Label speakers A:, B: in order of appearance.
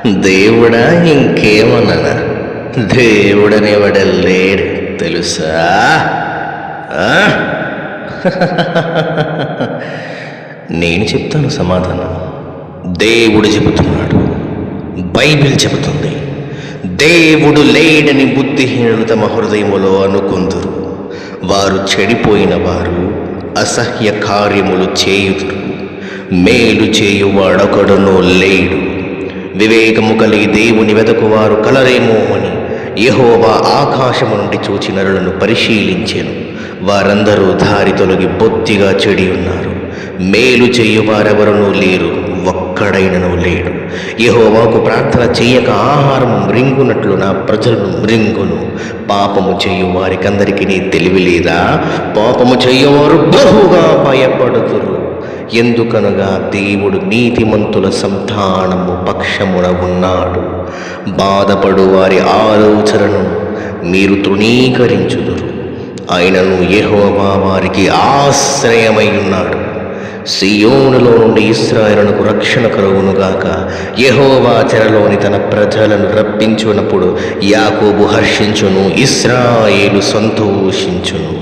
A: దేవుడా ఇంకేమన్నానా? దేవుడనేవాడు లేడు తెలుసా? ఆ? నేను చెప్తాను సమాధానం. దేవుడు చెబుతున్నాడు, బైబిల్ చెబుతుంది. దేవుడు లేడని బుద్ధిహీనులు తమ హృదయములో అనుకుందురు. వారు చెడిపోయిన వారు అసహ్య కార్యములు చేయుదురు. మేలు చేయువాడొకడునూ లేడు. వివేకము కలిగి దేవుని వెదకువారు కలరేమో అని యెహోవా ఆకాశము నుండి చూచి నరులను పరిశీలించెను. వారందరూ దారి తొలగి బొత్తిగా చెడి ఉన్నారు. మేలు చేయువారెవరనూ లేరు, ఒక్కడైనను లేడు. యెహోవాకు ప్రార్థన చెయ్యక ఆహారం మృంగునట్లు నా ప్రజలను మృంగును. పాపము చేయు వారికందరికీ నీ తెలివి లేదా? పాపము చెయ్యవారు బహుగా భయపడుతురు. ఎందుకనగా దేవుడు నీతిమంతుల సంతానము పక్షమున ఉన్నాడు. బాధపడు వారి ఆలోచనను మీరు తృణీకరించుదురు. ఆయనను యెహోవా వారికి ఆశ్రయమై ఉన్నాడు. సియోనులో నుండి ఇశ్రాయేలునకు రక్షణ కలుగునుగాక. యెహోవా చెరలోని తన ప్రజలను రప్పించునప్పుడు యాకోబు హర్షించును, ఇశ్రాయేలు సంతోషించును.